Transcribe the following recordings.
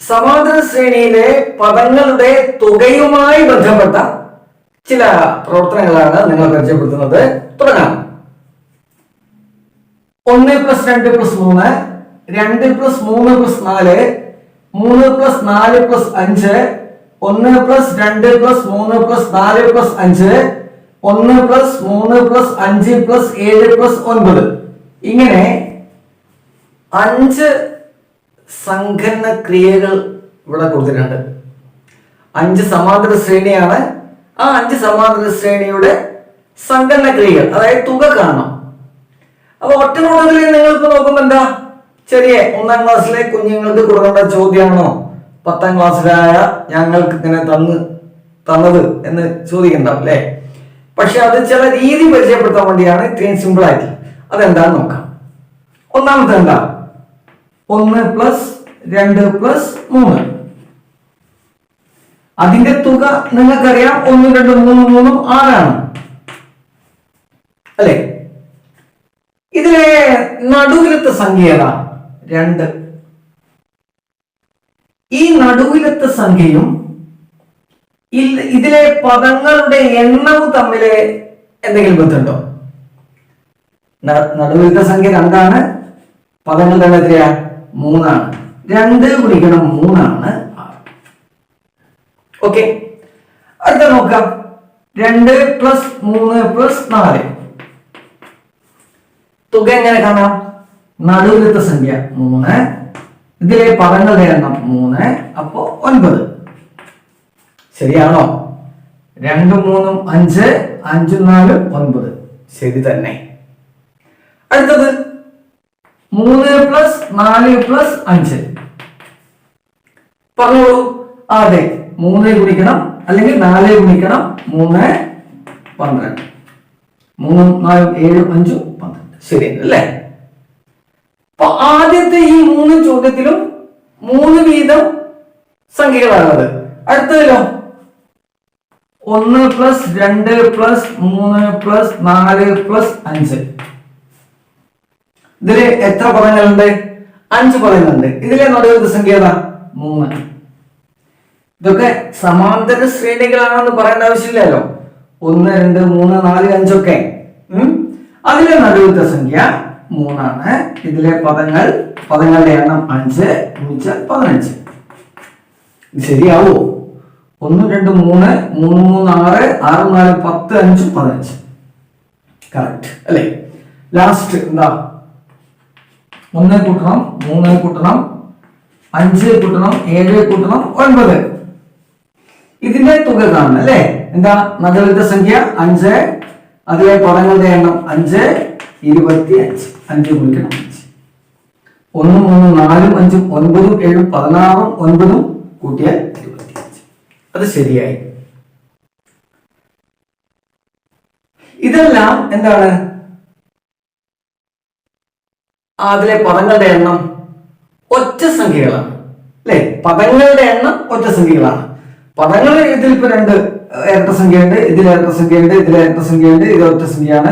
സമാന്തര ശ്രേണിയിലെ പദങ്ങളുടെ തുകയുമായി ബന്ധപ്പെട്ട ചില പ്രവർത്തനങ്ങളാണ് നിങ്ങൾ പരിചയപ്പെടുത്തുന്നത്. തുടങ്ങാം. 1 + 2 + 3, 2 + 3 + 4, 3 + 4 + 5, 1 + 2 + 3 + 4 + 5, 1 + 3 + 5 + 7 + 9. ഇങ്ങനെ 5 സങ്കലന ക്രിയകൾ ഇവിടെ കൊടുത്തിട്ടുണ്ട്. 5 സമാന്തര ശ്രേണിയാണ്. ആ 5 സമാന്തര ശ്രേണിയുടെ സങ്കലന ക്രിയകൾ, അതായത് തുക കാണണം. അപ്പൊ ഒറ്റ നോട്ടത്തിൽ നിങ്ങൾക്ക് നോക്കുമ്പോ എന്താ, ചെറിയ 1ാം ക്ലാസ്സിലെ കുഞ്ഞുങ്ങൾക്ക് കൊടുക്കേണ്ട ചോദ്യമാണോ 10ാം ക്ലാസ്സിലായ ഞങ്ങൾക്ക് ഇങ്ങനെ തന്നത് എന്ന് ചോദിക്കണ്ടാവും അല്ലെ? പക്ഷെ അത് ചില രീതി പരിചയപ്പെടുത്താൻ വേണ്ടിയാണ് ഇത്രയും സിമ്പിൾ ആയിട്ട്. അതെന്താന്ന് നോക്കാം. ഒന്നാമത്തെ എന്താ, 1 + 2 + 3. അതിന്റെ തുക നിങ്ങൾക്കറിയാം. 1, 2, 3, 3 6 അല്ലെ? ഇതിലെ നടുവിലത്തെ സംഖ്യ ഏതാ? 2. ഈ നടുവിലത്തെ സംഖ്യയും ഇതിലെ പദങ്ങളുടെ എണ്ണവും തമ്മിൽ എന്തെങ്കിലും ബന്ധമുണ്ടോ? നടുവിലത്തെ സംഖ്യ 2 ആണ്, പദങ്ങളുടെ എണ്ണം എത്രയാ? 3 ആണ്. 2 ഗുണിക്കണം 3 ആണ് 6. ഓക്കെ, അടുത്ത നോക്കാം. 2 + 3 + 4. തുക എങ്ങനെ കാണാം? നടുവിലത്തെ സംഖ്യ 3, ഇതിലെ പദങ്ങളുടെ എണ്ണം 3, അപ്പോ 9. ശരിയാണോ? 2, 3, 5, 5, 4, 9. ശരി തന്നെ. അടുത്തത് 3 + 4 + 5. പറഞ്ഞോളൂ. അതെ, 3 ഗുണിക്കണം അല്ലെങ്കിൽ 4 ഗുണിക്കണം 3 12. 3, 4, 7, 5, 12. ശരി അല്ലേ? അപ്പൊ ആദ്യത്തെ ഈ 3 ചോദ്യത്തിലും 3 വീതം സംഖ്യകളാണത്. അടുത്തതിലോ 1 + 2 + 3 + 4 + 5. ഇതില് എത്ര പദങ്ങളുണ്ട്? 5 പദങ്ങളുണ്ട്. ഇതിലെ നടുവിലത്തെ സംഖ്യ ഏതാ? 3. ഇതൊക്കെ സമാന്തര ശ്രേണികളാണെന്ന് പറയേണ്ട ആവശ്യമില്ലല്ലോ. 1, 2, 3, 4, 5 ഒക്കെ. അതിലെ നടുവിലത്തെ സംഖ്യ 3 ആണ്. ഇതിലെ പദങ്ങളുടെ എണ്ണം 5 ഗുണിച്ചാൽ 15. ശരിയാവോ? 1, 2, 3, 3, 3, 6, 6, 4, 10, 5, 15. കറക്റ്റ് അല്ലേ? ലാസ്റ്റ് എന്താ? 1 കൂട്ടണം 3 കൂട്ടണം 5 കൂട്ടണം 7 കൂട്ടണം 9. ഇതിന്റെ തുക കാണണം അല്ലേ? എന്താ? നടുവിലത്തെ സംഖ്യ 5, അതിലെ പദങ്ങളുടെ എണ്ണം 5, 25. 5 ഗുണിക്കണം 5. 1, 3, 4, 5, 9, 7, 16, 9 കൂട്ടിയാൽ 25. അത് ശരിയായി. ഇതെല്ലാം എന്താണ്? അതിലെ പദങ്ങളുടെ എണ്ണം ഒറ്റ സംഖ്യകളാണ് അല്ലെ? പദങ്ങളുടെ എണ്ണം ഒറ്റ സംഖ്യകളാണ്. പദങ്ങൾ ഇതിൽ ഇപ്പൊ 2 ഇരട്ട സംഖ്യയുണ്ട്, ഇതിൽ ഇരട്ട സംഖ്യയുണ്ട്, ഇതിൽ ഇരട്ട സംഖ്യയുണ്ട്, ഇത് ഒറ്റ സംഖ്യയാണ്.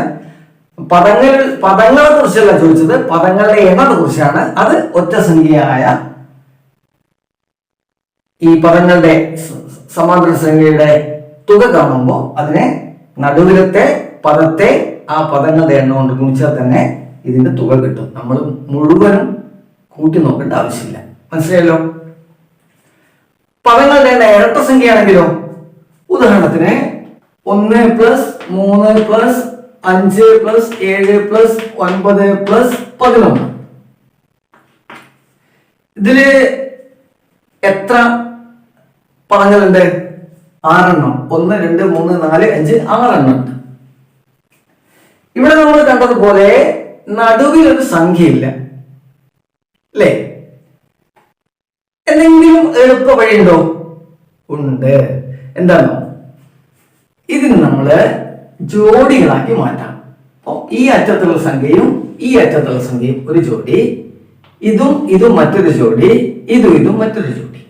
പദങ്ങളെ കുറിച്ചല്ല ചോദിച്ചത്, പദങ്ങളുടെ എണ്ണത്തെ കുറിച്ചാണ്. അത് ഒറ്റ സംഖ്യയായ ഈ പദങ്ങളുടെ സമാന്തര സംഖ്യയുടെ തുക കാണുമ്പോൾ അതിനെ നടുവിലത്തെ പദത്തെ ആ പദങ്ങളുടെ എണ്ണം കൊണ്ട് ഗുണിച്ചാൽ തന്നെ ഇതിന്റെ തുക കിട്ടും. നമ്മൾ മുഴുവനും കൂട്ടി നോക്കേണ്ട ആവശ്യമില്ല. മനസ്സിലായല്ലോ? പദങ്ങളുടെ എണ്ണം ഇരട്ട സംഖ്യയാണെങ്കിലോ, ഉദാഹരണത്തിന് 1 + 3 + 5 + 7 + 9 + 11. ഇതില് എത്ര പദങ്ങളുണ്ട്? 6 എണ്ണം. 1, 2, 3, 4, 5, 6 എണ്ണം ഉണ്ട്. ഇവിടെ നമ്മൾ കണ്ടതുപോലെ നടുവിൽ ഒരു സംഖ്യയില്ല അല്ലേ? എന്തെങ്കിലും എളുപ്പ വഴിയുണ്ടോ? ഉണ്ട്. എന്താണോ? ഇതിന് നമ്മള് ജോഡികളാക്കി മാറ്റാം. അപ്പൊ ഈ അറ്റത്തുള്ള സംഖ്യയും ഈ അറ്റത്തുള്ള സംഖ്യയും ഒരു ജോഡി, ഇതും മറ്റൊരു ജോഡി, ഇതും മറ്റൊരു ജോഡി.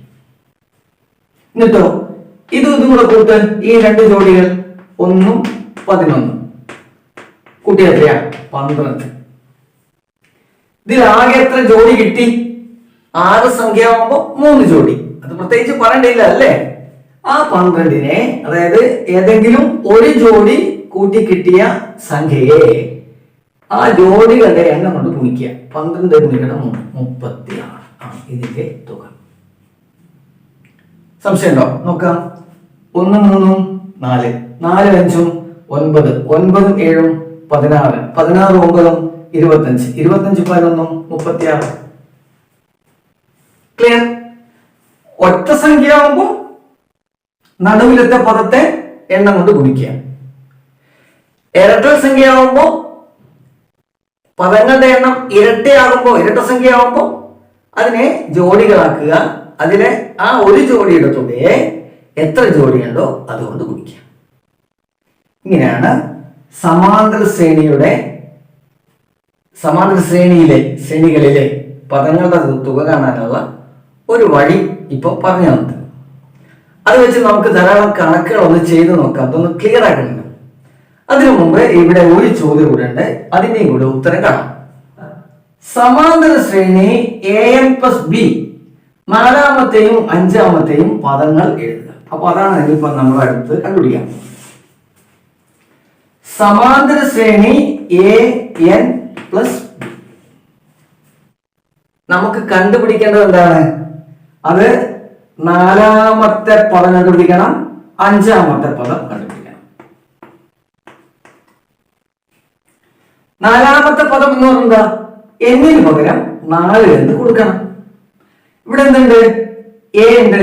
എന്നിട്ടോ ഇതും കൂടെ കൂട്ട്. ഈ 2 ജോഡികൾ 1 ഉം 11 കൂട്ടിയ എത്രയാ? 12. ഇതിൽ ആകെ എത്ര ജോഡി കിട്ടി? 6 സംഖ്യ ആവുമ്പോൾ 3 ജോഡി. അത് പ്രത്യേകിച്ച് പറയണ്ടില്ല അല്ലേ? ആ 12നെ, അതായത് ഏതെങ്കിലും ഒരു ജോഡി കൂട്ടി കിട്ടിയ സംഖ്യയെ ആ ജോഡികളുടെ എണ്ണം കൊണ്ട് ഗുണിക്കുക. 12 ഗുണിക്കണം 36 ആണ് ഇതിന്റെ തുക. സംശയമുണ്ടോ? നോക്കാം. 1 3 4, 4 5 9, 9 7 16, 16 9 25, 25 11 36. ക്ലിയർ? ഒറ്റ സംഖ്യ ആവുമ്പോൾ നടുവിലത്തെ പദത്തെ എണ്ണം കൊണ്ട് ഗുണിക്കുക. ഇരട്ട സംഖ്യ ആവുമ്പോൾ പദങ്ങളുടെ എണ്ണം ഇരട്ടയാകുമ്പോൾ, ഇരട്ട സംഖ്യ ആവുമ്പോൾ അതിനെ ജോഡികളാക്കുക. അതിലെ ആ ഒരു ജോഡിയുടെ തുകയെ എത്ര ജോഡിയുണ്ടോ അതുകൊണ്ട് ഗുണിക്കുക. ഇങ്ങനെയാണ് സമാന്തര ശ്രേണികളിലെ പദങ്ങളുടെ തുക കാണാനുള്ള ഒരു വഴി ഇപ്പോൾ പറഞ്ഞു തന്നത്. അത് വെച്ച് നമുക്ക് ധാരാളം കണക്കുകൾ ഒന്ന് ചെയ്ത് നോക്കാം. അതൊന്ന് ക്ലിയർ ആക്കുന്നുണ്ട്. അതിനു മുമ്പ് ഇവിടെ ഒരു ചോദ്യം കൂടെ ഉണ്ട്, അതിന്റെയും കൂടെ ഉത്തരം കാണാം. സമാന്തര ശ്രേണി an+b 4ാമത്തെയും 5ാമത്തെയും പദങ്ങൾ എഴുതുക. അപ്പൊ അതാണ് ഇനിയിപ്പോ നമ്മൾ അടുത്ത് കണ്ടുപിടിക്കാം. സമാന്തര ശ്രേണി an+b നമുക്ക് കണ്ടുപിടിക്കേണ്ടത് എന്താണ്? അത് 4ാമത്തെ പദം കണ്ടുപിടിക്കണം, 5ാമത്തെ പദം കണ്ടുപിടിക്കണം. 4ാമത്തെ പദം എന്ന് പറയുന്നത് എന്നിന് പകരം 4 എന്ന് കൊടുക്കണം. ഇവിടെ എന്തുണ്ട്? എ ഉണ്ട്.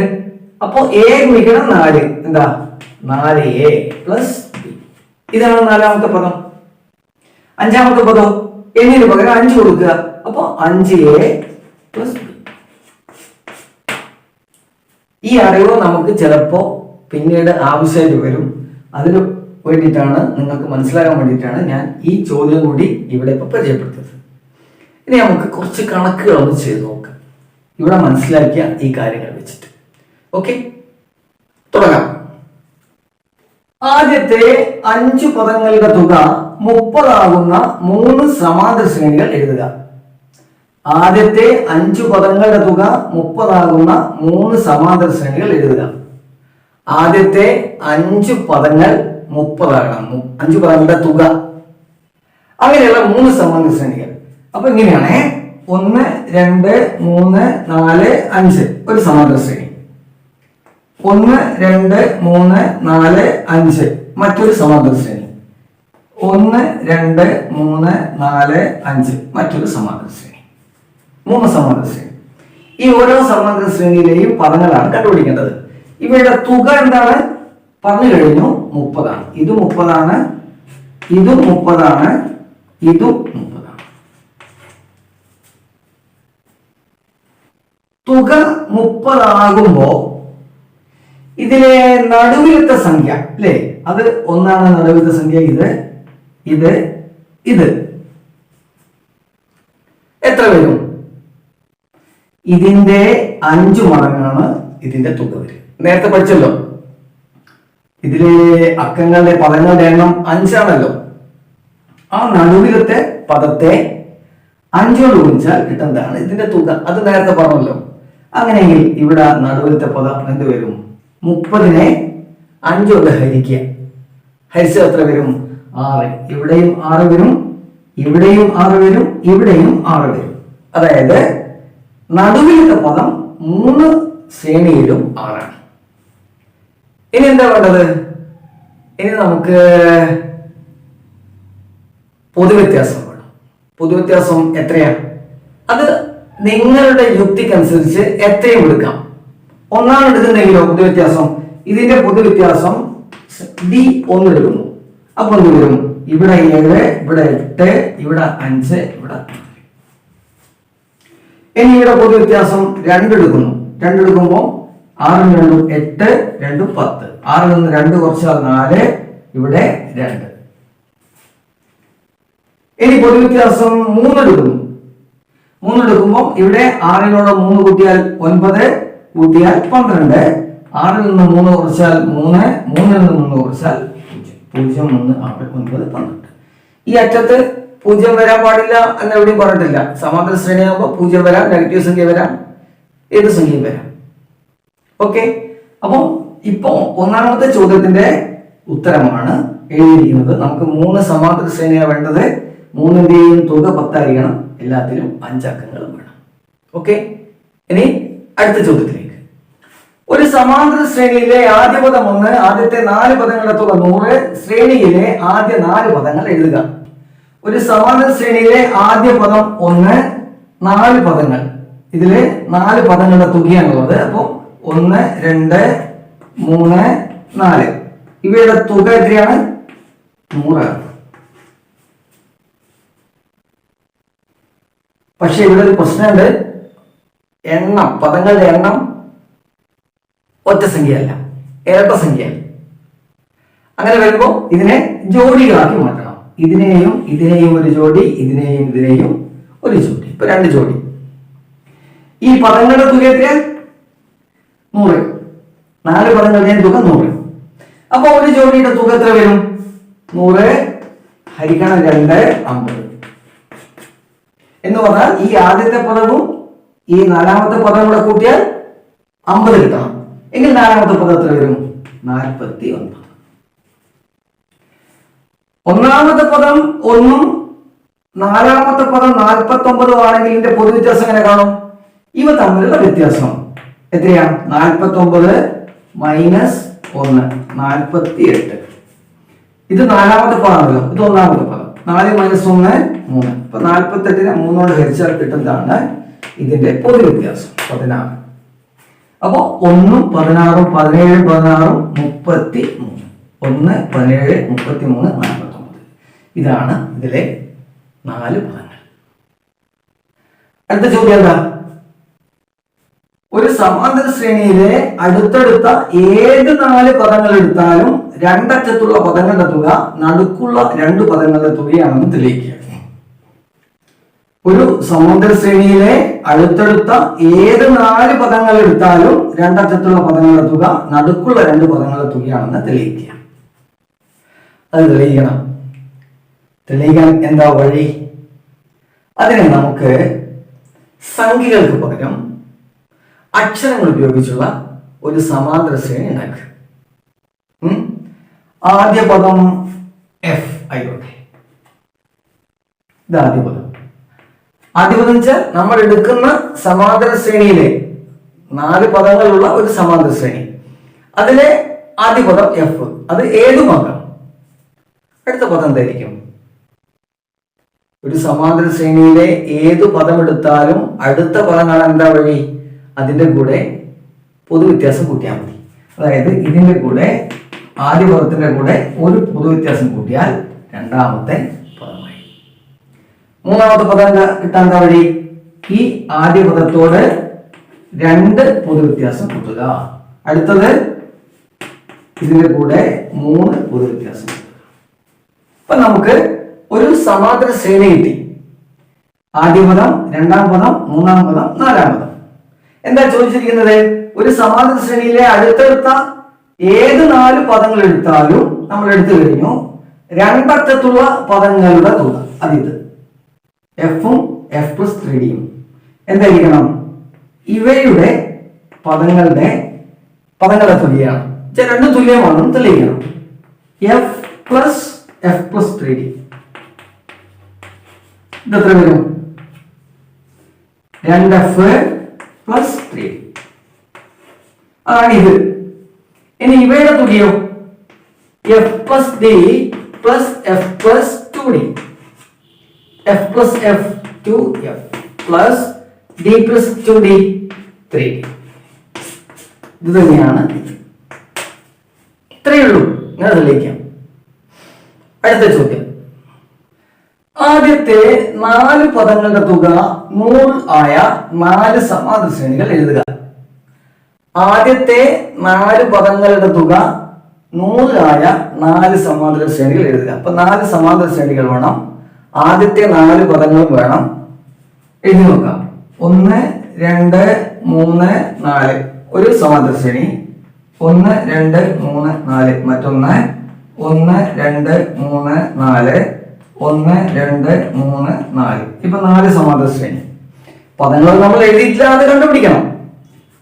അപ്പോ എ ഗുണിക്കണം 4 എന്താ? 4a + b. ഇതാണ് 4ാമത്തെ പദം. 5ാമത്തെ പദം എന്നിന് പകരം 5 കൊടുക്കുക. അപ്പോ 5a + b. ഈ അറിവ് നമുക്ക് ചിലപ്പോ പിന്നീട് ആവശ്യമായിട്ട് വരും. അതിന് വേണ്ടിയിട്ടാണ്, നിങ്ങൾക്ക് മനസ്സിലാകാൻ വേണ്ടിയിട്ടാണ് ഞാൻ ഈ ചോദ്യം കൂടി ഇവിടെ ഇപ്പൊ പരിചയപ്പെടുത്തിയത്. ഇനി നമുക്ക് കുറച്ച് കണക്കുകൾ ഒന്ന് ചെയ്ത് നോക്കാം, ഇവിടെ മനസ്സിലാക്കിയ ഈ കാര്യങ്ങൾ വെച്ചിട്ട്. ഓക്കെ, തുടങ്ങാം. ആദ്യത്തെ 5 പദങ്ങളുടെ തുക 30 ആകുന്ന 3 സമാന്തര ശ്രേണികൾ എഴുതുക. ആദ്യത്തെ 5 പദങ്ങളുടെ തുക 30 ആകുന്ന 3 സമാന്തര ശ്രേണികൾ എഴുതുക. ആദ്യത്തെ 5 പദങ്ങൾ 30 ആകണം, 5 പദങ്ങളുടെ തുക. അങ്ങനെയുള്ള 3 സമാന്തര ശ്രേണികൾ. അപ്പൊ ഇങ്ങനെയാണ് 1 2 3 4 5 ഒരു സമാന്തര ശ്രേണി. 1 2 3 4 5 മറ്റൊരു സമാന്തര ശ്രേണി. 1 2 3 4 5 മറ്റൊരു സമാന്തര ശ്രേണി. 3 സമാന്തര ശ്രേണി. ഈ ഓരോ സമാന്തര ശ്രേണിയിലെയും പദങ്ങളാണ് കണ്ടുപിടിക്കേണ്ടത്. ഇവയുടെ തുക എന്താണ് പറഞ്ഞു കഴിഞ്ഞു, 30 ആണ്. ഇത് 30 ആണ്, ഇതും 30 ആണ്, ഇതും 30 ആണ്. തുക 30 ആകുമ്പോ ഇതിലെ നടുവിലത്തെ സംഖ്യ അല്ലേ, അത് ഒന്നാണ് നടുവിലത്തെ സംഖ്യ. ഇത് എത്ര വരും? ഇതിന്റെ 5 മടങ്ങാണ് ഇതിന്റെ തുക വരും. നേരത്തെ പഠിച്ചല്ലോ, ഇതിലെ അക്കങ്ങളുടെ പദങ്ങളുടെ എണ്ണം 5 ആണല്ലോ. ആ നടുവിലത്തെ പദത്തെ 5 കൊണ്ട് ഗുണിച്ചാൽ കിട്ടുന്നതാണ് ഇതിന്റെ തുക. അത് നേരത്തെ പറഞ്ഞല്ലോ. അങ്ങനെയെങ്കിൽ ഇവിടെ നടുവിലത്തെ പദം എന്ത് വരും? 30നെ 5 കൊണ്ട് ഹരിക്കുക. ഹരിച്ച എത്ര വരും? 6. ഇവിടെയും 6 വരും, ഇവിടെയും 6 വരും, ഇവിടെയും 6 വരും. അതായത് നടുവിലത്തെ പദം 3 ശ്രേണിയിലും 6 ആണ്. ഇനി എന്താ വേണ്ടത്? ഇനി നമുക്ക് പൊതുവ്യത്യാസം വേണം. പൊതുവ്യത്യാസം എത്രയാ? അത് നിങ്ങളുടെ യുക്തിക്കനുസരിച്ച് എത്രയും എടുക്കാം. ഒന്നാണ് എടുക്കുന്നെങ്കിലോ പൊതുവ്യത്യാസം, ഇതിന്റെ പൊതുവ്യത്യാസം ഡി 1 എടുക്കുന്നു. അപ്പൊ എന്ത് വരും? ഇവിടെ 7, ഇവിടെ 8, ഇവിടെ 5, ഇവിടെ 4. ഇനി ഇവിടെ പൊതുവ്യത്യാസം 2 എടുക്കുന്നു. 2 എടുക്കുമ്പോൾ 6 2 8, 2 10. 6 നിന്ന് 2 കുറച്ചാൽ 4, ഇവിടെ 2. ഇനി പൊതുവ്യത്യാസം 3 എടുക്കുന്നു. 3 എടുക്കുമ്പോൾ ഇവിടെ 6നോട് 3 കൂട്ടിയാൽ 9, കൂട്ടിയാൽ 12. 6 നിന്ന് 3 കുറച്ചാൽ 3, 3 നിന്ന് 3 കുറച്ചാൽ 0, 0 3 6 9 12. ഈ അറ്റത്ത് 0 വരാൻ പാടില്ല എന്ന് എവിടെയും പറഞ്ഞിട്ടില്ല. സമാന്തര ശ്രേണിയാകുമ്പോൾ 0 വരാം, നെഗറ്റീവ് സംഖ്യ വരാം. ഏത് സംഖ്യയും വരാം. ഓക്കെ, അപ്പോൾ ഇപ്പോ ഒന്നാമത്തെ ചോദ്യത്തിന്റെ ഉത്തരമാണ് എഴുതിയിരിക്കുന്നത്. നമുക്ക് 3 സമാന്തര ശ്രേണിയാണ് വേണ്ടത്. 3ന്റെയും തുക 10 ആയിരിക്കണം, എല്ലാത്തിലും 5 അക്കങ്ങളും വേണം. ഓക്കെ, ഇനി അടുത്ത ചോദ്യത്തിലേക്ക്. ഒരു സമാന്തര ശ്രേണിയിലെ ആദ്യ പദം 1, ആദ്യത്തെ 4 പദങ്ങളുടെ തുക 100, ശ്രേണിയിലെ ആദ്യ 4 പദങ്ങൾ എഴുതുക. ഒരു സമാന്തര ശ്രേണിയിലെ ആദ്യ പദം 1, 4 പദങ്ങൾ, ഇതില് 4 പദങ്ങളുടെ തുകയാണുള്ളത്. അപ്പൊ 1, 2, 3, 4 ഇവയുടെ തുക എത്രയാണ്? 100. പക്ഷെ ഇവിടെ ഒരു പ്രശ്നമുണ്ട്. എണ്ണം, പദങ്ങളുടെ എണ്ണം ഒറ്റ സംഖ്യയല്ല, ഇരട്ട സംഖ്യയാണ്. അങ്ങനെ വരുമ്പോൾ ഇതിനെ ജോഡികളാക്കി മാറ്റണം. ഇതിനെയും ഒരു ജോഡി, ഇതിനെയും ഒരു ജോഡി. ഇപ്പൊ 2 ജോഡി. ഈ പദങ്ങളുടെ തുക എത്രയാണ്? 100. 4 പദങ്ങളുടെയും തുക 100. അപ്പൊ ഒരു ജോഡിയുടെ തുക എത്ര വരും? 100 ഹരിക്കണം 2, 50. എന്ന് പറഞ്ഞാൽ ഈ ആദ്യത്തെ പദവും ഈ 4ാമത്തെ പദം കൂടെ കൂട്ടിയാൽ 50 കിട്ടണം. എങ്കിൽ 4ാമത്തെ പദം എത്ര വരും? 49. ഒന്നാമത്തെ പദം 1ഉം 4ാമത്തെ പദം 49 ആണെങ്കിൽ ഇതിന്റെ പൊതുവ്യത്യാസം എങ്ങനെ കാണും? ഇവ തമ്മിലുള്ള വ്യത്യാസം എത്രയാണ്? 49 മൈനസ് 1, 48. ഇത് 4ാമത്തെ പദമാണല്ലോ, ഇത് 1ാമത്തെ പദം. 4 മൈനസ് 1, 3. അപ്പൊ 48നെ 3 കൊണ്ട് ഹരിച്ചാൽ കിട്ടുന്നതാണ് ഇതിന്റെ പൊതുവ്യത്യാസം, 16. അപ്പൊ 1ഉം 16ഉം 17, 16ഉം 33. 1, 17, 33, 49. ഇതാണ് ഇതിലെ 4 പദങ്ങൾ. അടുത്ത ചോദ്യം എന്താ? ഒരു സമാന്തര ശ്രേണിയിലെ അടുത്തടുത്ത ഏത് 4 പദങ്ങൾ എടുത്താലും രണ്ടറ്റത്തുള്ള പദങ്ങളുടെ തുക നടുക്കുള്ള 2 പദങ്ങളുടെ തുകയാണെന്ന് തെളിയിക്കുക. ഒരു സമാന്തര ശ്രേണിയിലെ അടുത്തടുത്ത ഏത് 4 പദങ്ങൾ എടുത്താലും രണ്ടറ്റത്തുള്ള പദങ്ങളുടെ തുക നടുക്കുള്ള 2 പദങ്ങളുടെ തുകയാണെന്ന് തെളിയിക്കുക. അത് തെളിയിക്കണം. തെളിയിക്കാൻ എന്താ വഴി? അതിനെ നമുക്ക് സംഖ്യകൾക്ക് പകരം അക്ഷരങ്ങൾ ഉപയോഗിച്ചുള്ള ഒരു സമാന്തര ശ്രേണി ഉണ്ടാക്കുക. ആദ്യ പദം എഫ് ആയിക്കോട്ടെ. ഇത് ആദ്യ പദം. ആദ്യ പദം വെച്ചാൽ നമ്മൾ എടുക്കുന്ന സമാന്തര ശ്രേണിയിലെ 4 പദങ്ങളുള്ള ഒരു സമാന്തര ശ്രേണി. അതിലെ ആദ്യ പദം എഫ്. അത് ഏതുമാകാം. അടുത്ത പദം എന്തായിരിക്കും? ഒരു സമാന്തര ശ്രേണിയിലെ ഏതു പദം എടുത്താലും അടുത്ത പദം കാണാൻ എന്താ വഴി? അതിന്റെ കൂടെ പൊതുവ്യത്യാസം കൂട്ടിയാൽ മതി. അതായത് ഇതിന്റെ കൂടെ ആദ്യ പദത്തിന്റെ കൂടെ ഒരു പൊതുവ്യത്യാസം കൂട്ടിയാൽ രണ്ടാമത്തെ പദമായി. മൂന്നാമത്തെ പദം കിട്ടാൻ എന്താ വഴി? ഈ ആദ്യ പദത്തോട് 2 പൊതുവ്യത്യാസം കൂട്ടുക. അടുത്തത് ഇതിന്റെ കൂടെ 3 പൊതുവ്യത്യാസം. അപ്പൊ നമുക്ക് ഒരു സമാന്തര ശ്രേണി കിട്ടി. ആദ്യ പദം, രണ്ടാം പദം, മൂന്നാം പദം, 4ാം പദം. എന്താ ചോദിച്ചിരിക്കുന്നത്? ഒരു സമാന്തര ശ്രേണിയിലെ അടുത്തടുത്ത ഏത് 4 പദങ്ങൾ എടുത്താലും നമ്മൾ എടുത്തു കഴിഞ്ഞു രണ്ടറ്റത്തുള്ള പദങ്ങളുടെ തുക. അതിത് എഫും എഫ് പ്ലസ് 3ഡിയും എന്തായിരിക്കണം? ഇവയുടെ പദങ്ങളുടെ തുല്യമാണ്. രണ്ടും തുല്യമാണെന്ന് തെളിയിക്കണം. എഫ് പ്ലസ് എഫ് പ്ലസ് 3ഡി ഇതെത്ര വരും? 2f plus 3d. അതാണ് ഇത്. ഇനി ഇവയുടെ തുകയോ? F plus D plus F plus 2d. F plus F 2f plus D plus 2d 3d. ഇത് തന്നെയാണ്. ഇത്രയേ ഉള്ളൂ. ഇങ്ങനെ തെളിയിക്കാം. അടുത്ത ചോദ്യം. ആദ്യത്തെ 4 പദങ്ങളുടെ തുക 100 ആയ 4 സമാന്തര ശ്രേണികൾ എഴുതുക. ആദ്യത്തെ 4 പദങ്ങളുടെ തുക 100 ആയ 4 സമാന്തര ശ്രേണികൾ എഴുതുക. അപ്പൊ 4 സമാന്തര ശ്രേണികൾ വേണം. ആദ്യത്തെ 4 പദങ്ങളും വേണം. എഴുതി നോക്കാം. 1, 2, 3, 4 ഒരു സമാന്തര ശ്രേണി. 1, 2, 3, 4 മറ്റൊന്ന്. 1, 2, 3, 4 1, 2, 3, 4. ഇപ്പൊ 4 സമാന്തര ശ്രേണി. പദങ്ങൾ നമ്മൾ എഴുതിയിട്ടില്ല, അത് കണ്ടുപിടിക്കണം.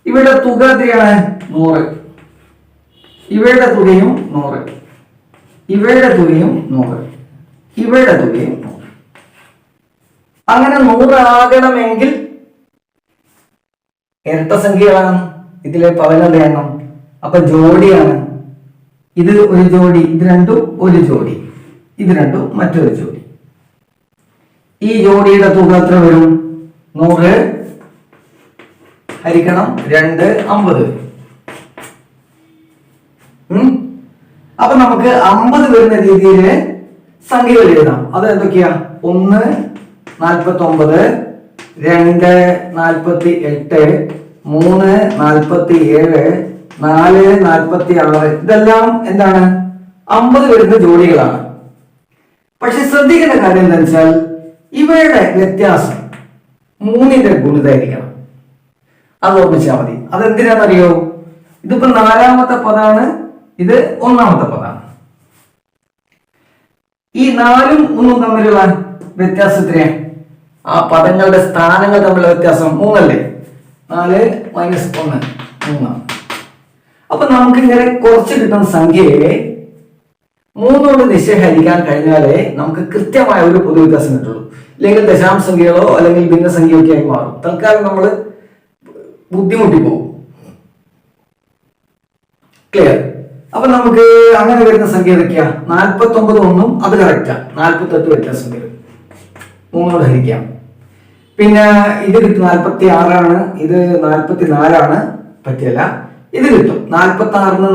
ഇവിടെ തുക എത്രയാണ്? 100. ഇവയുടെ തുകയും 100. ഇവയുടെ തുകയും 100. ഇവയുടെ തുകയും 100. അങ്ങനെ 100 ആകണമെങ്കിൽ ഇരട്ട സംഖ്യകളാണ് ഇതിലെ പവകളുടെ എണ്ണം. അപ്പൊ ജോഡിയാണ്. ഇത് ഒരു ജോഡി, ഇത് രണ്ടും ഒരു ജോഡി, ഇത് രണ്ടും മറ്റൊരു ജോഡി. ഈ ജോഡിയുടെ തുക എത്ര വരും? 100 ഹരിക്കണം 2 50. അപ്പൊ നമുക്ക് 50 വരുന്ന രീതിയിൽ സംഖ്യകൾ എഴുതാം. അത് എന്തൊക്കെയാ? 1 49, 2 48, 3 47, 4 46. ഇതെല്ലാം എന്താണ്? 50 വരുന്ന ജോഡികളാണ്. പക്ഷെ ശ്രദ്ധിക്കേണ്ട കാര്യം എന്താ വെച്ചാൽ ഇവയുടെ വ്യത്യാസം 3ന്റെ ഗുണിതായിരിക്കണം. അത് ഓർമ്മിച്ചാൽ മതി. അതെന്തിനാണെന്നറിയോ? ഇതിപ്പോ 4ാമത്തെ പദമാണ്, ഇത് 1ാമത്തെ പദമാണ്. ഈ 4ഉം 1ഉം തമ്മിലുള്ള വ്യത്യാസം എത്രയാണ്? ആ പദങ്ങളുടെ സ്ഥാനങ്ങൾ തമ്മിലുള്ള വ്യത്യാസം 3 അല്ലേ? 4 - 1 3. അപ്പൊ നമുക്ക് ഇങ്ങനെ കുറച്ച് കിട്ടുന്ന സംഖ്യയെ 3 കൊണ്ട് നിശ്ചയഹരിക്കാൻ കഴിഞ്ഞാലേ നമുക്ക് കൃത്യമായ ഒരു പൊതുവ്യത്യാസം കിട്ടുള്ളൂ. ഇല്ലെങ്കിൽ ദശാംശസംഖ്യകളോ അല്ലെങ്കിൽ ഭിന്നസംഖ്യയോ ഒക്കെ ആയി മാറും. തൽക്കാലം നമ്മൾ ബുദ്ധിമുട്ടി പോകും. ക്ലിയർ? അപ്പൊ നമുക്ക് അങ്ങനെ വരുന്ന സംഖ്യ ഏതൊക്കെയാ? 49 1ഉം അത് കറക്റ്റാ. 48 വ്യത്യാസം വരും. 3 കൊണ്ട് ഹരിക്കാം. പിന്നെ ഇത് കിട്ടും 46 ഇത് 44 പറ്റിയല്ല. ഇത് കിട്ടും 46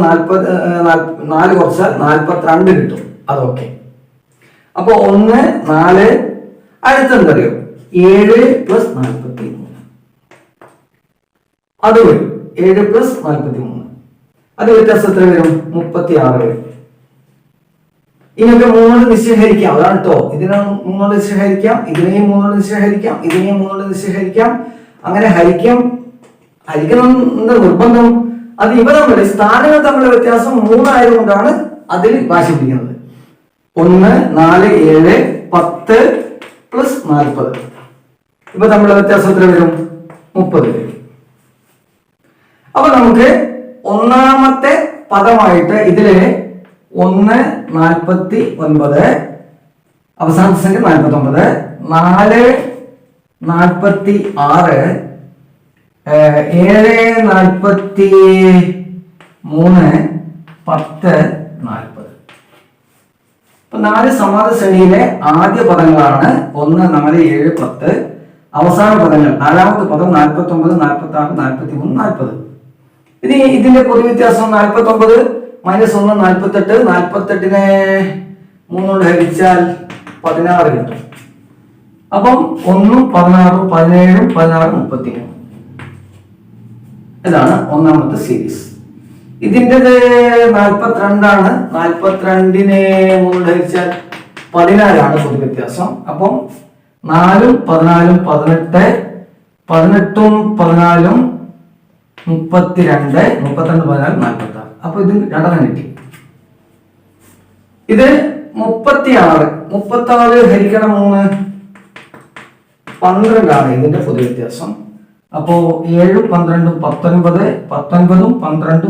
4 കുറച്ചാൽ 42 കിട്ടും. അതൊക്കെ. അപ്പൊ 1 4 അടുത്തെന്തറിയോ? 7 + 43. അത് വരും 7 + 43. അത് വ്യത്യാസം എത്ര വരും? 36 വരും. ഇതൊക്കെ 3 കൊണ്ട് നിശ്ചയഹരിക്കാം. അതാണ് കേട്ടോ. ഇതിനെ 3 കൊണ്ട് നിശ്ചയഹരിക്കാം, ഇതിനെയും 3 കൊണ്ട് നിശ്ചയഹരിക്കാം, ഇതിനെയും 3 കൊണ്ട് നിശ്ചയഹരിക്കാം. അങ്ങനെ ഹരിക്കണം നിർബന്ധം. അത് ഇവ തമ്മിൽ സ്ഥാനങ്ങൾ തമ്മിലുള്ള വ്യത്യാസം 3 ആയതുകൊണ്ടാണ് അതിൽ വാശി പിടിക്കുന്നത്. 1 4 7 10 + 40. ഇവ തമ്മിലുള്ള വ്യത്യാസം എത്ര വരും? 30 വരും. അപ്പൊ നമുക്ക് 1ാമത്തെ പദമായിട്ട് ഇതിലെ 1 49, അവസാനത്തെ സംഖ്യ 49, 4 46, 7 43, 10 40. ഇപ്പൊ 4 സമാന ശ്രേണിയിലെ ആദ്യ പദങ്ങളാണ് 1 4 7 10. അവസാന പദങ്ങൾ 4ാമത്തെ പദം 49 46 43 40. ഇനി ഇതിന്റെ പൊതുവ്യത്യാസം 49 - 1 48. 48നെ 3 കൊണ്ട് ഹരിച്ചാൽ 16 കിട്ടും. അപ്പം 1 16 17 16 33. ഇതാണ് 1ാമത്തെ സീരീസ്. ഇതിൻ്റെത് 42. 42നെ 3 കൊണ്ട് ഹരിച്ചാൽ 14 പൊതുവ്യത്യാസം. അപ്പം 4 14 18, 18 14 32, 32 14 46. അപ്പൊ ഇത് 2 കിട്ടി. ഇത് 36. 36 ഹരിക്കണം 3 12 ഇതിന്റെ പൊതുവ്യത്യാസം. അപ്പോ 7 12 19, 19 12,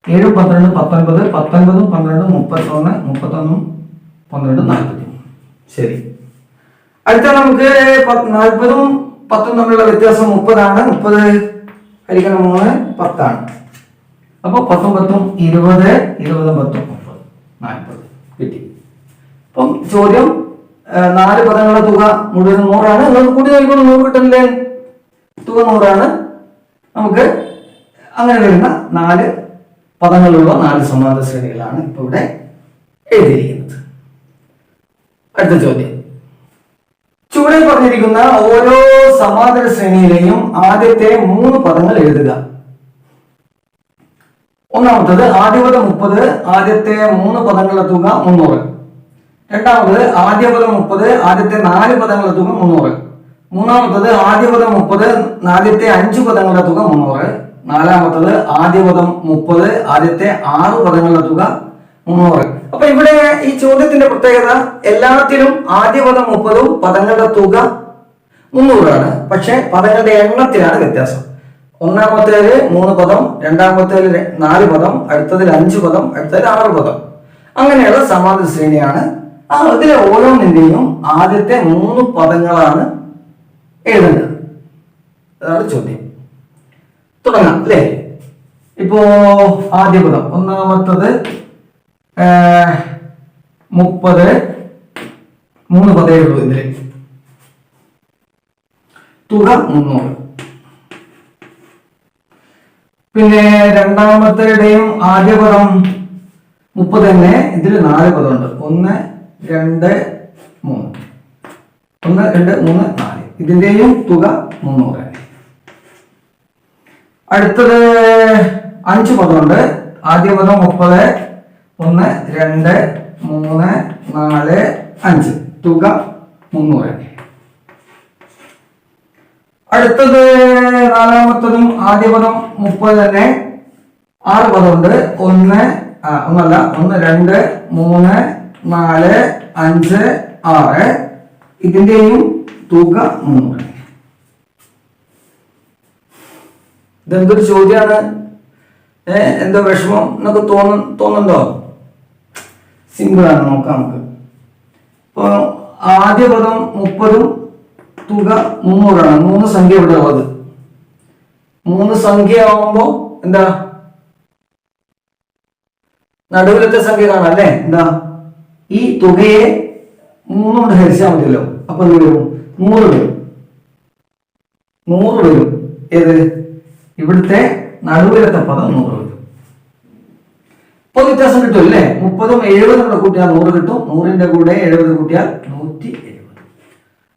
7 12 19, 19 12 31, 31 12 43. ശരി. അടുത്ത നമുക്ക് 40ഉം 10ഉം തമ്മിലുള്ള വ്യത്യാസം 30. 30 ഹരിക്കണം 3 10. അപ്പൊ 10 10 20, 20 10 30 40 കിട്ടി. അപ്പം ചോദ്യം 4 പദങ്ങളുടെ തുക മുഴുവൻ 100. നിങ്ങൾക്ക് കൂടി നോക്കിക്കൊണ്ട് 100 കിട്ടില്ലേ? തുക 100. നമുക്ക് അങ്ങനെ വരുന്ന 4 പദങ്ങളുള്ള 4 സമാന്തര ശ്രേണികളാണ് ഇപ്പൊ ഇവിടെ എഴുതിയിരിക്കുന്നത്. അടുത്ത ചോദ്യം. ചുവടെ പറഞ്ഞിരിക്കുന്ന ഓരോ സമാന്തര ശ്രേണിയിലെയും ആദ്യത്തെ 3 പദങ്ങൾ എഴുതുക. ഒന്നാമത്തത് ആദ്യപദം 30, ആദ്യത്തെ 3 പദങ്ങളുടെ തുക 300. രണ്ടാമത്തത് ആദ്യപദം 30, ആദ്യത്തെ 4 പദങ്ങളുടെ തുക 300. മൂന്നാമത്തത് ആദ്യപദം 30, ആദ്യത്തെ 5 പദങ്ങളുടെ തുക 300. നാലാമത്തത് ആദ്യപദം 30, ആദ്യത്തെ 6 പദങ്ങളുടെ തുക 300. അപ്പൊ ഇവിടെ ഈ ചോദ്യത്തിന്റെ പ്രത്യേകത എല്ലാത്തിലും ആദ്യപദം 30ഉം പദങ്ങളുടെ തുക 300. പക്ഷെ പദങ്ങളുടെ എണ്ണത്തിലാണ് വ്യത്യാസം. ഒന്നാമത്തേല് 3 പദം, രണ്ടാമത്തേല് 4 പദം, അടുത്തതിൽ 5 പദം, അടുത്തതിൽ 6 പദം. അങ്ങനെയുള്ള സമാന്തര ശ്രേണിയാണ്. അതിലെ ഓരോന്നിന്റെയും ആദ്യത്തെ 3 പദങ്ങളാണ് എഴുതേണ്ടത്. അതാണ് ചോദ്യം. തുടങ്ങാം അല്ലേ? ഇപ്പോ ആദ്യ പദം ഒന്നാമത്തത് 30, 3 പദേ ഉള്ളൂ ഇതില്. തുക 300. പിന്നെ രണ്ടാമത്തെയുടെയും ആദ്യ പദം 30 തന്നെ. ഇതിൽ 4 പദമുണ്ട്. 1, 2, 3. 1, 2, 3, 4. ഇതിന്റെയും തുക 300. അടുത്തത് 5 പദമുണ്ട്. ആദ്യ പദം 30. 1, 2, 3, 4, 5. തുക 300. അടുത്തത് നാലാമത്തതും ആദ്യ പദം 30 തന്നെ. 6 പദമുണ്ട്. 1, 2, 3, 4, 5, 6. ഇതിന്റെയും തുക 300. ഇതെന്തൊരു ചോദ്യമാണ്? എന്തോ വിഷമം എന്നൊക്കെ തോന്നുന്നുണ്ടോ? സിമ്പിൾ ആണ്, നോക്കാം നമുക്ക്. ഇപ്പൊ ആദ്യ പദം 30, തുക 300 ആണ്. 3 സംഖ്യ ഇവിടെ ഉള്ളത്. 3 സംഖ്യ ആവുമ്പോ എന്താ, നടുവിലത്തെ സംഖ്യ കാണാം അല്ലേ? എന്താ, ഈ തുകയെ 3 കൊണ്ട് ഹരിച്ചാൽ മതിയല്ലോ. അപ്പൊ എന്ത് വരും? 100 വരും. 100 വരും. ഏത്? ഇവിടുത്തെ നടുവിലത്തെ പദം 100 വരും. ഇപ്പൊ വ്യത്യാസം കിട്ടും അല്ലേ? 30ഉം 70ഉം കൂടെ കൂട്ടിയാൽ 100 കിട്ടും. 100ന്റെ കൂടെ 70 കൂട്ടിയാൽ 170.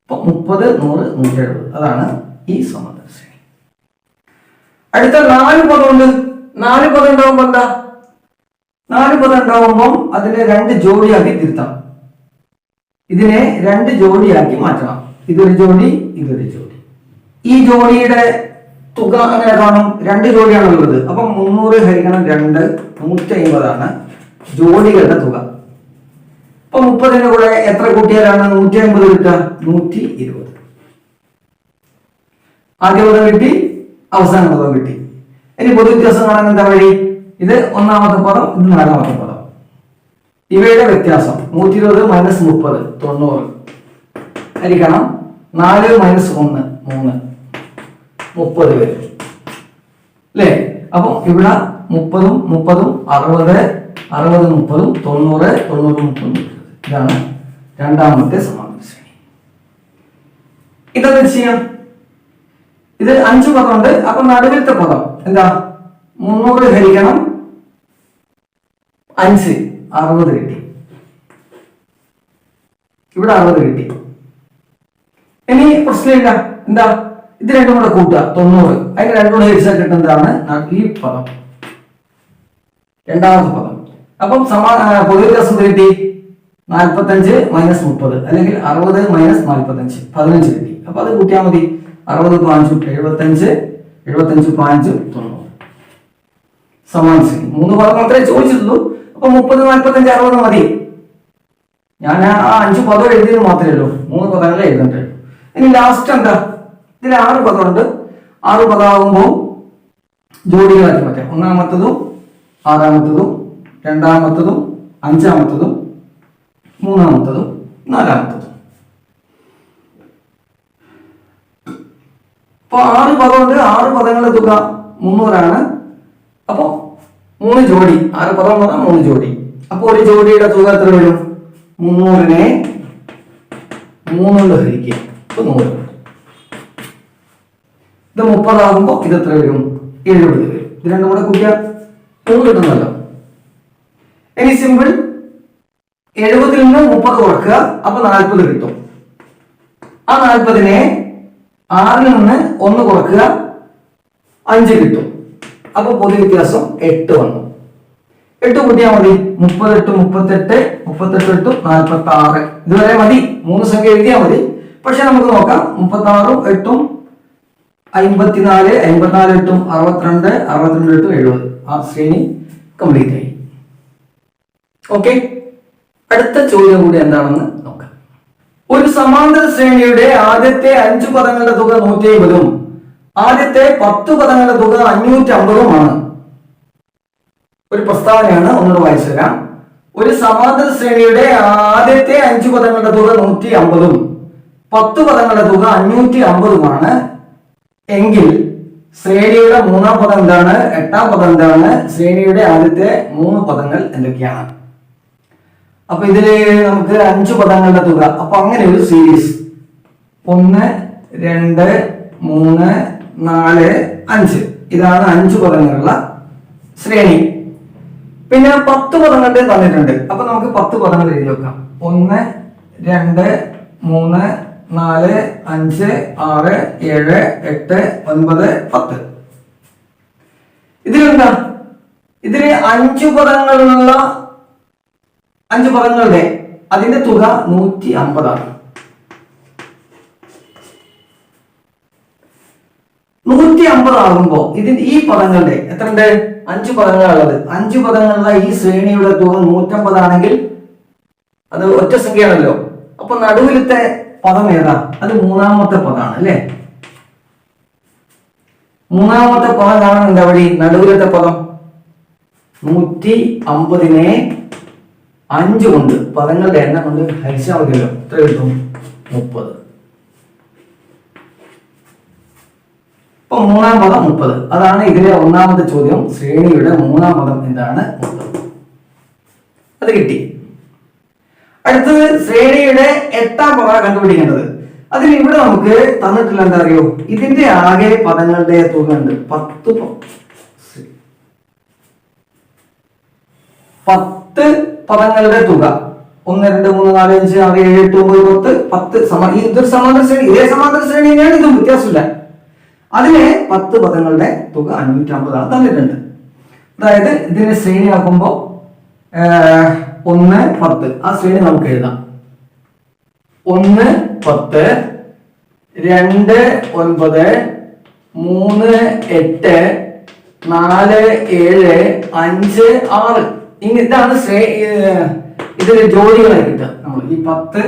അപ്പൊ 30, 100, 170. അതാണ് ഈ സമാന്തര ശ്രേണി. അടുത്ത 4 പദമുണ്ട്. 4 പദം ഉണ്ടാവുമ്പോ എന്താ? 4 പദം ഉണ്ടാവുമ്പം അതിനെ 2 ജോഡിയാക്കി തിരുത്താം. ഇതിനെ 2 ജോഡിയാക്കി മാറ്റണം. ഇതൊരു ജോഡി, ഇതൊരു ജോഡി. ഈ ജോഡിയുടെ തുക അങ്ങനെ കാണും. 2 ജോഡിയാണ് ഉള്ളത്. അപ്പൊ 300 ഹരിക്കണം 2, 150 ആണ് ജോഡികളുടെ തുക. അപ്പൊ 30ന്റെ കൂടെ എത്ര കൂട്ടിയാലാണ് 150 കിട്ടുക? 120. ആദ്യ പദം കിട്ടി, അവസാന പദം കിട്ടി. ഇനി പൊതു വ്യത്യാസം കാണാൻ എന്താ വഴി? ഇത് ഒന്നാമത്തെ പദം, ഇത് 4ാമത്തെ പദം. ഇവയുടെ വ്യത്യാസം 120 മൈനസ് 30, 90 ഹരിക്കണം 4 മൈനസ് 1, 3, 30 വരും അല്ലേ? അപ്പൊ ഇവിടെ 30ഉം 30ഉം 60, 60, 30ഉം 90, 90, 30. ഇതാണ് രണ്ടാമത്തെ സമാന്തര ശ്രേണി. ഇതെന്ത് ചെയ്യാം? ഇത് 5 പദമുണ്ട്. അപ്പൊ നടുവിലത്തെ പദം എന്താ? 300 ഹരിക്കണം 5, 60 കിട്ടി. ഇവിടെ 60 കിട്ടി. ഇനി പ്രശ്നമില്ല. എന്താ? ഇത് രണ്ടും കൂടെ കൂട്ടുക 90. അതിന് രണ്ടും കൂടെ ഹരിച്ചാൽ കിട്ടുന്നതാണ് ഈ പദം, രണ്ടാമത്തെ പദം. അപ്പം പൊതു വ്യത്യാസം കിട്ടി 45 മൈനസ് 30, അല്ലെങ്കിൽ 60 മൈനസ് 45, 15 കിട്ടി. അപ്പൊ അത് കൂട്ടിയാൽ മതി. 60 5 75, 75 5 90. സമാന്തര ശ്രേണി. 3 പദം മാത്രമേ ചോദിച്ചിട്ടുള്ളൂ. അപ്പൊ 30, 45, 60 മതി. ഞാൻ ആ 5 പദം എഴുതിയത് മാത്രമേ ഉള്ളൂ. 3 പദങ്ങളെ എഴുതണ്ടേ. ഇനി ലാസ്റ്റ് എന്താ? ഇതിൽ 6 പദമുണ്ട്. 6 പദമാകുമ്പോൾ ജോഡികളാക്കി മാറ്റാം. ഒന്നാമത്തതും 6ാമത്തതും, രണ്ടാമത്തതും 5ാമത്തതും, 3ാമത്തതും 4ാമത്തതും. അപ്പൊ 6 പദമുണ്ട്. 6 പദങ്ങളുടെ തുക 300 ആണ്. അപ്പൊ 3 ജോഡി, 6 പദം പറഞ്ഞാൽ 3 ജോഡി. അപ്പൊ ഒരു ജോഡിയുടെ തുക എത്ര വരും? 300നെ 3 കൊണ്ട് ഹരിക്കുക. ഇപ്പൊ 100. ഇത് 30 ആകുമ്പോ ഇത് എത്ര വരും? 70 വരും. ഇത് രണ്ടും കൂടെ കൂട്ടിയാൽ 100 കിട്ടുന്നല്ലോ. ഇനി സിമ്പിൾ. 70ൽ നിന്ന് 30 കുറക്കുക. അപ്പൊ 40 കിട്ടും. ആ 40നെ 6ൽ നിന്ന് 1 കുറക്കുക, 5 കിട്ടും. അപ്പൊ പൊതു വ്യത്യാസം 8 വന്നു. 8 കൂട്ടിയാൽ മതി. 38, 38, 38, 46. ഇതുവരെ മതി. 3 സംഖ്യ എഴുതിയാൽ മതി. പക്ഷെ നമുക്ക് നോക്കാം. 36ഉം 8ഉം 54, 54 8ഉം 62, 62 8ഉം 70. ആ ശ്രേണി കംപ്ലീറ്റ് ആയി. ഓക്കെ, അടുത്ത ചോദ്യം കൂടി എന്താണെന്ന് നോക്കാം. ഒരു സമാന്തര ശ്രേണിയുടെ ആദ്യത്തെ 5 പദങ്ങളുടെ തുക 150ഉം ആദ്യത്തെ 10 പദങ്ങളുടെ തുക 550 ഒരു പ്രസ്താവനയാണ്, ഒന്നുകൂടെ വായിച്ചു തരാം. ഒരു സമാന്തര ശ്രേണിയുടെ ആദ്യത്തെ 5 പദങ്ങളുടെ തുക 150 10 പദങ്ങളുടെ തുക 550 എങ്കിൽ ശ്രേണിയുടെ 3-ാം പദം എന്താണ്, 8-ാം പദം എന്താണ്, ശ്രേണിയുടെ ആദ്യത്തെ 3 പദങ്ങൾ എന്തൊക്കെയാണ്? അപ്പൊ ഇതില് നമുക്ക് 5 പദങ്ങളുടെ തുക, അപ്പൊ അങ്ങനെ ഒരു സീരീസ് 1 2 3 4 5 ഇതാണ് 5 പദങ്ങളുള്ള ശ്രേണി. പിന്നെ 10 പദങ്ങളുടെ തന്നിട്ടുണ്ട്. അപ്പൊ നമുക്ക് 10 പദങ്ങൾ എഴുതി വെക്കാം. 1 2 3 4 5 6 7 8 9 10. ഇതിലെന്താ, ഇതില് 5 പദങ്ങളുള്ള 5 പദങ്ങളുടെ അതിന്റെ തുക 150. 150 ആകുമ്പോ ഈ പദങ്ങളുടെ എത്രണ്ട്, 5 പദങ്ങളുള്ളത്. 5 പദങ്ങളുള്ള ഈ ശ്രേണിയുടെ തുക 150 ആണെങ്കിൽ അത് ഒറ്റ സംഖ്യയാണല്ലോ. അപ്പൊ നടുവിലത്തെ പദം ഏതാ? അത് 3-ാമത്തെ പദമാണ് അല്ലെ. 3-ാമത്തെ പദം കാണുന്നുണ്ട് അവിടെ. നടുവിലത്തെ പദം 150നെ 5 കൊണ്ട് പദങ്ങളുടെ എണ്ണം കൊണ്ട് ഹരിച്ചാൽ മതിയല്ലോ. എത്ര കിട്ടും? 30. അപ്പൊ 3-ാം പദം 30. അതാണ് ഇതിലെ 1-ാമത്തെ ചോദ്യം. ശ്രേണിയുടെ 3-ാം പദം എന്താണ്? 30. അത് കിട്ടി. അടുത്തത് ശ്രേണിയുടെ 8-ാം പദം കണ്ടുപിടിക്കേണ്ടത്. അതിൽ ഇവിടെ നമുക്ക് തന്നിട്ടില്ല, എന്താ അറിയോ, ഇതിന്റെ ആകെ പദങ്ങളുടെ തുക ഉണ്ട് 10 പദങ്ങളുടെ തുക. 1 2 3 4 5 6 7 8 9 10 ഇതൊരു സമാന്തര ശ്രേണി. ഇതേ സമാന്തര ശ്രേണി തന്നെയാണ്, ഇതും വ്യത്യാസമില്ല. അതിലെ 10 പദങ്ങളുടെ തുക 550 തന്നിട്ടുണ്ട്. അതായത് ഇതിനെ ശ്രേണിയാക്കുമ്പോ 1 10 ആ ശ്രേണി നമുക്ക് എഴുതാം. 1 10 2 9 3 8 4 7 5 6 ഇതാണ് ഇതിന് ജോഡികളായി കിട്ടുക. നമ്മൾ ഈ 10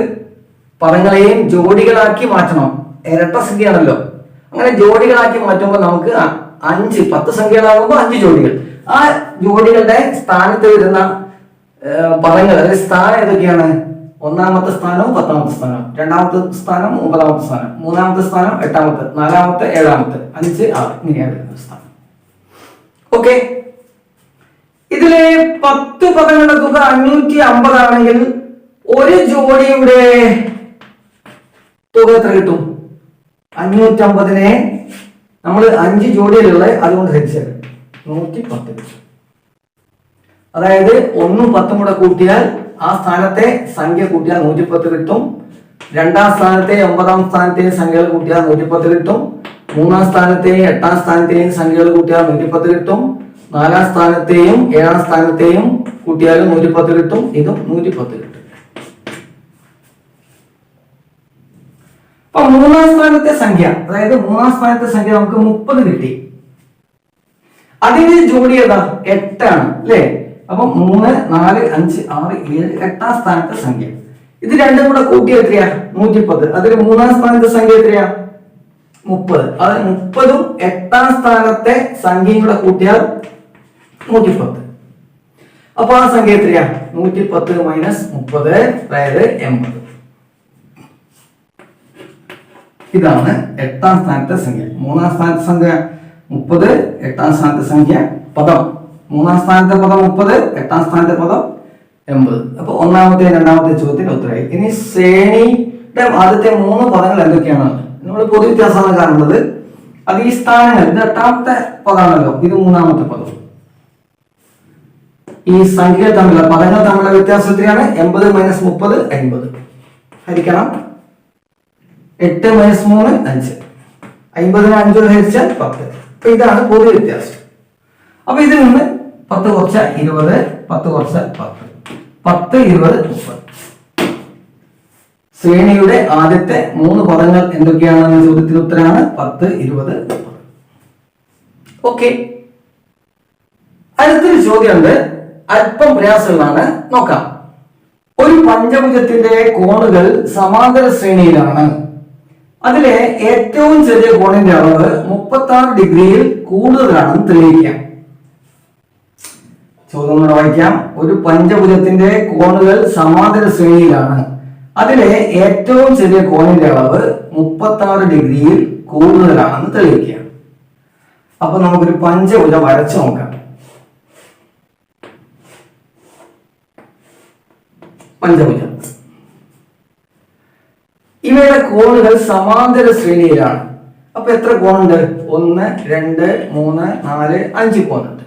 പദങ്ങളെയും ജോഡികളാക്കി മാറ്റണം. ഇരട്ട സംഖ്യയാണല്ലോ. അങ്ങനെ ജോഡികളാക്കി മാറ്റുമ്പോൾ നമുക്ക് 10 സംഖ്യകളാകുമ്പോൾ 5 ജോഡികൾ. ആ ജോഡികളുടെ സ്ഥാനത്ത് വരുന്ന പദങ്ങൾ, അതായത് സ്ഥാനം ഏതൊക്കെയാണ്? 1-ാമത്തെ സ്ഥാനവും 10-ാമത്തെ സ്ഥാനം, 2-ാമത്തെ സ്ഥാനം 9-ാമത്തെ സ്ഥാനം, 3-ാമത്തെ സ്ഥാനം 8-ാമത്തെ, 4-ാമത്തെ 7-ാമത്തെ, 5 6 ഇങ്ങനെയാണ് വരുന്ന സ്ഥാനം. ഓക്കെ. ഇതിലെ 10 പദങ്ങളുടെ തുക 550 ആണെങ്കിൽ ഒരു ജോഡിയുടെ തുക എത്ര കിട്ടും? 550നെ നമ്മൾ 5 ജോഡിയിലുള്ള അതുകൊണ്ട് ഹരിച്ചാൽ 110 കിട്ടും. അതായത് 1ഉം 10ഉം കൂടെ കൂട്ടിയാൽ ആ സ്ഥാനത്തെ സംഖ്യ കൂട്ടിയാൽ 110 കിട്ടും. 2-ാം സ്ഥാനത്തെ 9-ാം സ്ഥാനത്തെയും സംഖ്യകൾ കൂട്ടിയാൽ 110 കിട്ടും. 3-ാം സ്ഥാനത്തെയും 8-ാം സ്ഥാനത്തെയും സംഖ്യകൾ കൂട്ടിയാൽ 110 കിട്ടും. 4-ാം സ്ഥാനത്തെയും 7-ാം സ്ഥാനത്തെയും കൂട്ടിയാലും 110 കിട്ടും. ഇതും 110 കിട്ടും. അപ്പൊ 3-ാം സ്ഥാനത്തെ സംഖ്യ, അതായത് 3-ാം സ്ഥാനത്തെ സംഖ്യ നമുക്ക് 30 കിട്ടി. അതിന് ജോഡി ഏതാ? 8 ആണ് അല്ലേ. അപ്പൊ 3 4 5 6 7 8-ാം സ്ഥാനത്തെ സംഖ്യ. ഇത് രണ്ടും കൂടെ കൂട്ടിയ എത്രയാ? 110. അതിൽ 3-ാം സ്ഥാനത്തെ സംഖ്യ എത്രയാ? 30. അത് 30ഉം 8-ാം സ്ഥാനത്തെ സംഖ്യയും കൂടെ കൂട്ടിയാൽ 110. അപ്പൊ ആ സംഖ്യ എത്രയാ? 110 മൈനസ് 30, അതായത് 80. ഇതാണ് 8-ാം സ്ഥാനത്തെ സംഖ്യ. 3-ാം സ്ഥാനത്തെ സംഖ്യ 30, 8-ാം സ്ഥാനത്തെ സംഖ്യ പദം. 3-ാം സ്ഥാനത്തെ പദം 30, 8-ാം സ്ഥാനത്തെ പദം 80. അപ്പൊ 1-ാമത്തെ 2-ാമത്തെ ചോദ്യത്തിന് ഉത്തരമായി. ഇനി ശ്രേണിയുടെ ആദ്യത്തെ 3 പദങ്ങൾ എന്തൊക്കെയാണ്? നമ്മൾ പൊതു വ്യത്യാസമാണ് കാണുന്നത്. അത് ഈ സ്ഥാനങ്ങൾ, ഇത് 8-ാമത്തെ പദമാണല്ലോ, ഇത് 3-ാമത്തെ പദം. ഈ സംഖ്യകൾ തമ്മിലുള്ള പദങ്ങൾ തമ്മിലുള്ള വ്യത്യാസം എത്രയാണ്? 80 മൈനസ് 30 50 ഹരിക്കണം 8 മൈനസ് 3 5. 50നെ 5 ഹരിച്ചാൽ 10. അപ്പൊ ഇതാണ് പൊതു വ്യത്യാസം. അപ്പൊ ഇതിൽ നിന്ന് 10 കുറച്ച 20, 10 കുറച്ച 10, 10 20 30. ശ്രേണിയുടെ ആദ്യത്തെ 3 പദങ്ങൾ എന്തൊക്കെയാണെന്ന ചോദ്യത്തിന് ഉത്തരമാണ് 10 20 30. ഓക്കെ. അടുത്തൊരു ചോദ്യമുണ്ട്, അല്പം പ്രയാസങ്ങളാണ്, നോക്കാം. ഒരു പഞ്ചഭുജത്തിന്റെ കോണുകൾ സമാന്തര ശ്രേണിയിലാണ്. അതിലെ ഏറ്റവും ചെറിയ കോണിന്റെ അളവ് 36 ഡിഗ്രിയിൽ കൂടുതലാണെന്ന് തെളിയിക്കാം. ചോദ്യം കൂടെ വായിക്കാം. ഒരു പഞ്ചഭുജത്തിന്റെ കോണുകൾ സമാന്തര ശ്രേണിയിലാണ്. അതിലെ ഏറ്റവും ചെറിയ കോണിന്റെ അളവ് 36 ഡിഗ്രിയിൽ കൂടുതലാണെന്ന് തെളിയിക്കാം. അപ്പൊ നമുക്കൊരു പഞ്ചഭുജം വരച്ചു നോക്കാം. പഞ്ചഭുജം, ഇവയുടെ കോണുകൾ സമാന്തര ശ്രേണിയിലാണ്. അപ്പൊ എത്ര കോണുണ്ട്? 1, 2, 3, 4, 5 കോണുണ്ട്.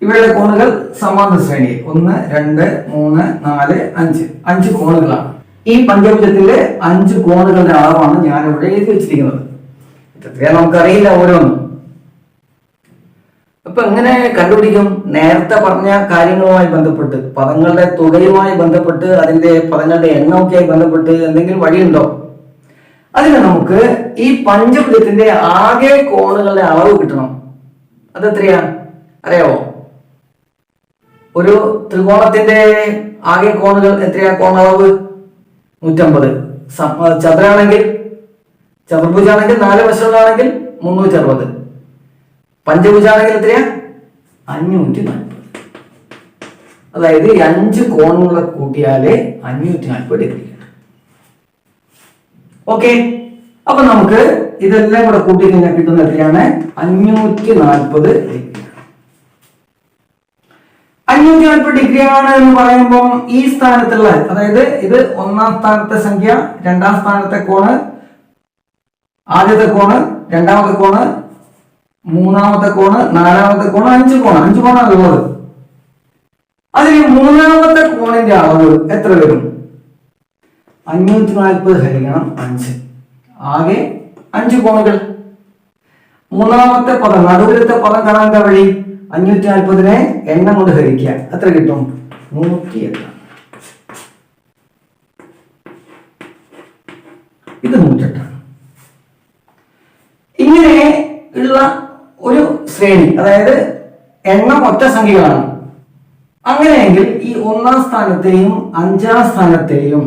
ഇവയുടെ കോണുകൾ സമാന്തര ശ്രേണിയിൽ 1, 2, 3, 4, 5 5 കോണുകളാണ്. ഈ പഞ്ചഭുജത്തിന്റെ 5 കോണുകളുടെ അളവാണ് ഞാൻ ഇവിടെ എഴുതി വെച്ചിരിക്കുന്നത്. എത്രയാ നമുക്കറിയില്ല ഓരോന്നും. അപ്പൊ എങ്ങനെ കണ്ടുപിടിക്കും? നേരത്തെ പറഞ്ഞ കാര്യങ്ങളുമായി ബന്ധപ്പെട്ട്, പദങ്ങളുടെ തുകയുമായി ബന്ധപ്പെട്ട്, അതിന്റെ പദങ്ങളുടെ എണ്ണമൊക്കെയായി ബന്ധപ്പെട്ട് എന്തെങ്കിലും വഴിയുണ്ടോ? അതിന് നമുക്ക് ഈ പഞ്ചഭുജത്തിന്റെ ആകെ കോണുകളുടെ അളവ് കിട്ടണം. അതെത്രയാ അറിയാവോ? ഒരു ത്രികോണത്തിന്റെ ആകെ കോണുകൾ എത്രയാ? കോണളവ് 150. ചതുരാണെങ്കിൽ, ചതുർഭുജാണെങ്കിൽ 4 വശങ്ങളാണെങ്കിൽ 360. പഞ്ചഭുജാണെങ്കിൽ എത്രയാ? 540. അതായത് 5 കോണുകളെ കൂട്ടിയാലേ 540 ഡിഗ്രി. ഓക്കെ, അപ്പൊ നമുക്ക് ഇതെല്ലാം കൂടെ കൂട്ടി കഴിഞ്ഞാൽ കിട്ടുന്ന എത്രയാണ്? 540 ഡിഗ്രി. 540 ഡിഗ്രി ആണ് എന്ന് പറയുമ്പോൾ ഈ സ്ഥാനത്തുള്ള, അതായത് ഇത് 1-ാം സ്ഥാനത്തെ സംഖ്യ, 2-ാം സ്ഥാനത്തെ കോണ്, ആദ്യത്തെ കോണ്, 2ാമത്തെ കോണ്, 3ാമത്തെ കോണ്, 4ാമത്തെ കോണ്, 5 കോണ്. 5 കോണാണ് ഉള്ളത്. അതിൽ 3ാമത്തെ കോണിന്റെ അളവ് എത്ര വരും? 540 ഹരിക്കണം 5. ആകെ 5 കോണുകൾ. 3ാമത്തെ പദം, നടുവിലത്തെ പദം കാണാൻ എന്താ വഴി? 540നെ എണ്ണം കൊണ്ട് ഹരിക്കുക. എത്ര കിട്ടും? 108. ഇത് 108. ഇങ്ങനെ ഉള്ള ഒരു ശ്രേണി, അതായത് എണ്ണം ഒറ്റ സംഖ്യകളാണ്. അങ്ങനെയെങ്കിൽ ഈ 1-ാം സ്ഥാനത്തെയും 5-ാം സ്ഥാനത്തെയും,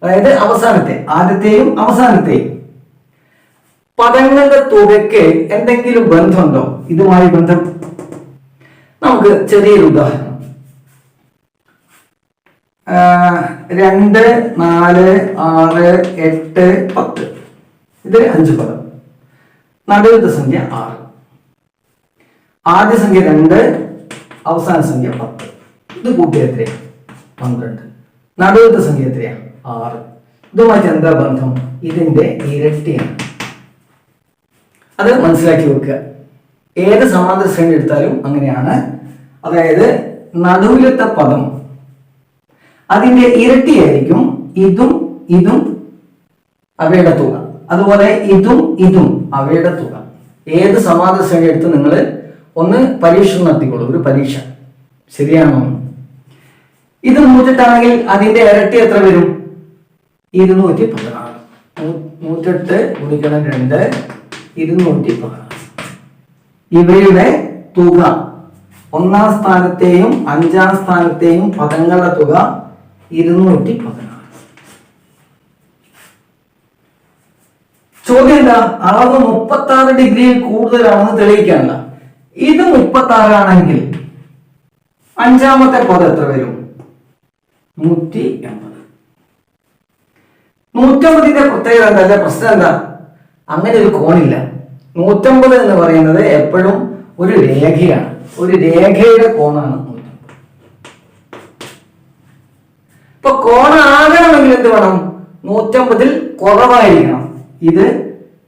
അതായത് അവസാനത്തെ, ആദ്യത്തെയും അവസാനത്തെയും പദങ്ങളുടെ തുകയ്ക്ക് എന്തെങ്കിലും ബന്ധമുണ്ടോ? ഇതുമായി ബന്ധം നമുക്ക് ചെറിയൊരു ഉദാഹരണം. 2, 4, 6, 8, 10 ഇത് 5 പദം. നടുവിലത്തെ സംഖ്യ 6, ആദ്യ സംഖ്യ 2, അവസാന സംഖ്യ 10. ഇത് കൂട്ടിയ എത്രയാ? 12. നടുവിലത്തെ സംഖ്യ എത്രയാ? 6. ഇതുമായിട്ട് എന്താ ബന്ധം? ഇതിന്റെ ഇരട്ടിയാണ്. അത് മനസ്സിലാക്കി വെക്കുക. ഏത് സമാന്തര ശ്രേണി എടുത്താലും അങ്ങനെയാണ്. അതായത് നടുവിലത്തെ പദം അതിന്റെ ഇരട്ടിയായിരിക്കും ഇതും ഇതും അവയുടെ തുക. അതുപോലെ ഇതും ഇതും അവയുടെ തുക. ഏത് സമാന്തര ശ്രേണി എടുത്ത് നിങ്ങൾ ഒന്ന് പരീക്ഷ നടത്തിക്കോളൂ. ഒരു പരീക്ഷ ശരിയാണോ? ഇത് 108 അതിന്റെ ഇരട്ടി എത്ര വരും? 216. 108 ഗുണിക്കണം 2, 216. ഇവയുടെ തുക, 1-ാം സ്ഥാനത്തെയും 5-ാം സ്ഥാനത്തെയും പദങ്ങളുടെ തുക 216. ചോദ്യം എന്താ? അളവ് 36 ഡിഗ്രിയിൽ കൂടുതലാണെന്ന് തെളിയിക്കാനുള്ള. ഇത് 36 ആണെങ്കിൽ 5-ാമത്തെ പദം എത്ര വരും? 180. 150ന്റെ പ്രത്യേകത എന്താ? അല്ലെ പ്രശ്നം എന്താ? അങ്ങനെ ഒരു കോണില്ല. 150 എന്ന് പറയുന്നത് എപ്പോഴും ഒരു രേഖയാണ്. ഒരു രേഖയുടെ കോണാണ് 150. ഇപ്പൊ കോണാകണമെങ്കിൽ എന്ത് വേണം? 150ൽ കുറവായിരിക്കണം. ഇത്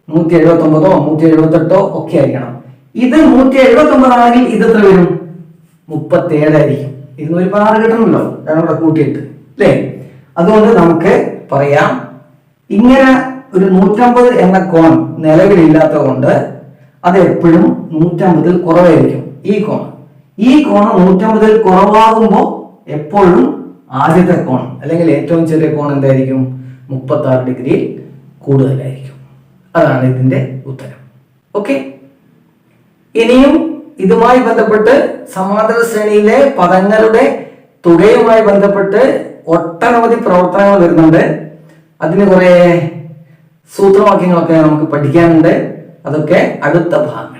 179 178 ഒക്കെ ആയിരിക്കണം. ഇത് 179 ആണെങ്കിൽ ഇത് എത്ര വരും? 37 ആയിരിക്കും. 216 കിട്ടണമല്ലോ, രണ്ടും കൂടെ കൂട്ടിയിട്ട്, അല്ലേ? അതുകൊണ്ട് നമുക്ക് പറയാം, ഇങ്ങനെ ഒരു 150 എന്ന കോൺ നിലവിലില്ലാത്തത് കൊണ്ട് അത് എപ്പോഴും 150ൽ കുറവായിരിക്കും. ഈ കോൺ 150ൽ കുറവാകുമ്പോൾ എപ്പോഴും ആദ്യത്തെ കോൺ അല്ലെങ്കിൽ ഏറ്റവും ചെറിയ കോൺ എന്തായിരിക്കും? 36 ഡിഗ്രി കൂടുതലായിരിക്കും. അതാണ് ഇതിന്റെ ഉത്തരം. ഓക്കെ, ഇനിയും ഇതുമായി ബന്ധപ്പെട്ട് സമാന്തര ശ്രേണിയിലെ പദങ്ങളുടെ തുകയുമായി ബന്ധപ്പെട്ട് ഒട്ടനവധി പ്രവർത്തനങ്ങൾ വരുന്നുണ്ട്. അതിന് കുറെ സൂത്രവാക്യങ്ങളൊക്കെ നമുക്ക് പഠിക്കാനുണ്ട്. അതൊക്കെ അടുത്ത ഭാഗങ്ങൾ.